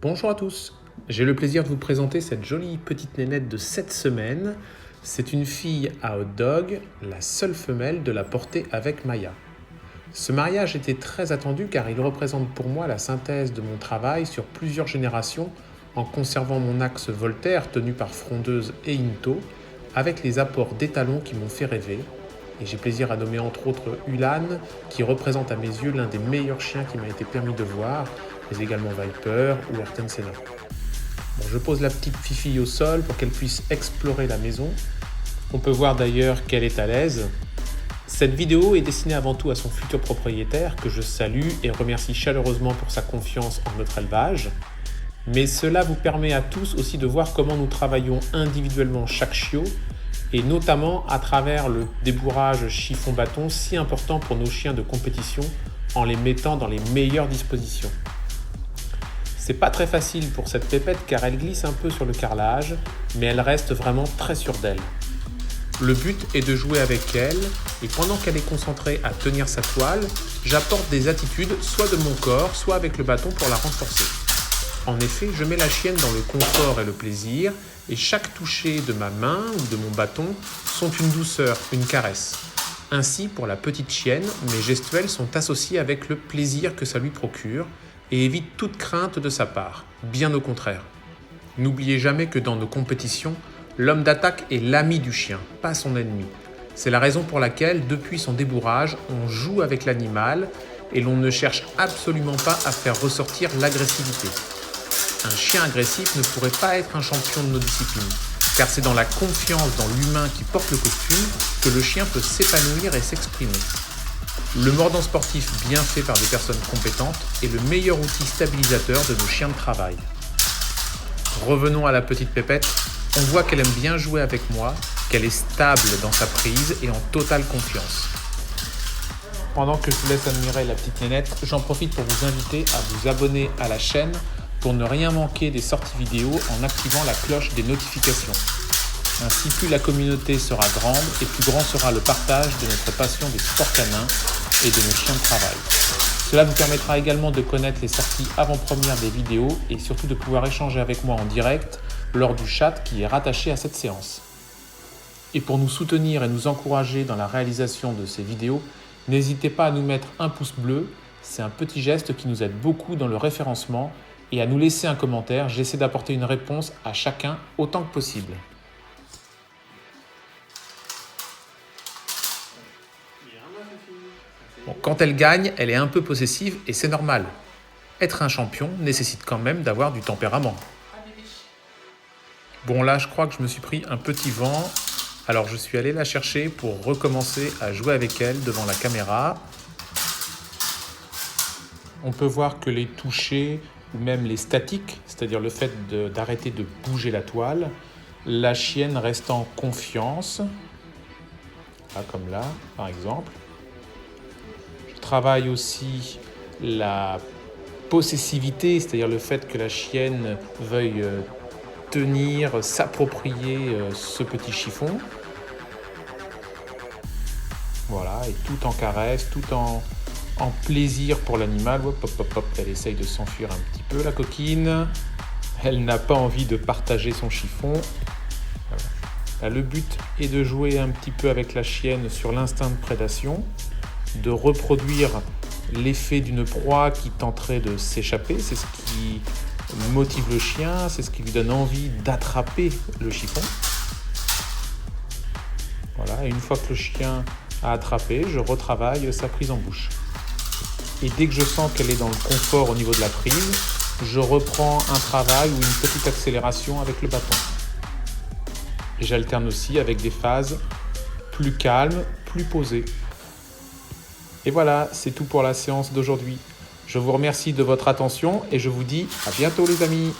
Bonjour à tous, j'ai le plaisir de vous présenter cette jolie petite nénette de 7 semaines. C'est une fille à hot dog, la seule femelle de la portée avec Maya. Ce mariage était très attendu car il représente pour moi la synthèse de mon travail sur plusieurs générations en conservant mon axe Voltaire tenu par Frondeuse et Into avec les apports d'étalons qui m'ont fait rêver. Et j'ai plaisir à nommer entre autres Ulan qui représente à mes yeux l'un des meilleurs chiens qui m'a été permis de voir, mais également Viper ou Ayrton Senna. Bon, je pose la petite Fifi au sol pour qu'elle puisse explorer la maison. On peut voir d'ailleurs qu'elle est à l'aise. Cette vidéo est destinée avant tout à son futur propriétaire que je salue et remercie chaleureusement pour sa confiance en notre élevage. Mais cela vous permet à tous aussi de voir comment nous travaillons individuellement chaque chiot et notamment à travers le débourrage chiffon-bâton si important pour nos chiens de compétition en les mettant dans les meilleures dispositions. C'est pas très facile pour cette pépette car elle glisse un peu sur le carrelage, mais elle reste vraiment très sûre d'elle. Le but est de jouer avec elle et pendant qu'elle est concentrée à tenir sa toile, j'apporte des attitudes soit de mon corps, soit avec le bâton pour la renforcer. En effet, je mets la chienne dans le confort et le plaisir et chaque toucher de ma main ou de mon bâton sont une douceur, une caresse. Ainsi, pour la petite chienne, mes gestuels sont associés avec le plaisir que ça lui procure et évitent toute crainte de sa part, bien au contraire. N'oubliez jamais que dans nos compétitions, l'homme d'attaque est l'ami du chien, pas son ennemi. C'est la raison pour laquelle, depuis son débourrage, on joue avec l'animal et l'on ne cherche absolument pas à faire ressortir l'agressivité. Un chien agressif ne pourrait pas être un champion de nos disciplines, car c'est dans la confiance dans l'humain qui porte le costume que le chien peut s'épanouir et s'exprimer. Le mordant sportif bien fait par des personnes compétentes est le meilleur outil stabilisateur de nos chiens de travail. Revenons à la petite pépette, on voit qu'elle aime bien jouer avec moi, qu'elle est stable dans sa prise et en totale confiance. Pendant que je vous laisse admirer la petite nénette, j'en profite pour vous inviter à vous abonner à la chaîne pour ne rien manquer des sorties vidéo en activant la cloche des notifications. Ainsi, plus la communauté sera grande et plus grand sera le partage de notre passion des sports canins et de nos chiens de travail. Cela vous permettra également de connaître les sorties avant-premières des vidéos et surtout de pouvoir échanger avec moi en direct lors du chat qui est rattaché à cette séance. Et pour nous soutenir et nous encourager dans la réalisation de ces vidéos, n'hésitez pas à nous mettre un pouce bleu, c'est un petit geste qui nous aide beaucoup dans le référencement et à nous laisser un commentaire, j'essaie d'apporter une réponse à chacun autant que possible. Bon, quand elle gagne, elle est un peu possessive et c'est normal. Être un champion nécessite quand même d'avoir du tempérament. Bon là, je crois que je me suis pris un petit vent, alors je suis allé la chercher pour recommencer à jouer avec elle devant la caméra. On peut voir que les touchés ou même les statiques, c'est-à-dire le fait d'arrêter de bouger la toile, la chienne reste en confiance, là, comme là par exemple. Je travaille aussi la possessivité, c'est-à-dire le fait que la chienne veuille tenir, s'approprier ce petit chiffon. Voilà, et tout en caresse, tout en plaisir pour l'animal. Hop, hop, hop, hop. Elle essaye de s'enfuir un petit peu, la coquine. Elle n'a pas envie de partager son chiffon. Voilà. Là, le but est de jouer un petit peu avec la chienne sur l'instinct de prédation, de reproduire l'effet d'une proie qui tenterait de s'échapper. C'est ce qui motive le chien, c'est ce qui lui donne envie d'attraper le chiffon. Voilà, et une fois que le chien a attrapé, je retravaille sa prise en bouche. Et dès que je sens qu'elle est dans le confort au niveau de la prise, je reprends un travail ou une petite accélération avec le bâton. Et j'alterne aussi avec des phases plus calmes, plus posées. Et voilà, c'est tout pour la séance d'aujourd'hui. Je vous remercie de votre attention et je vous dis à bientôt les amis.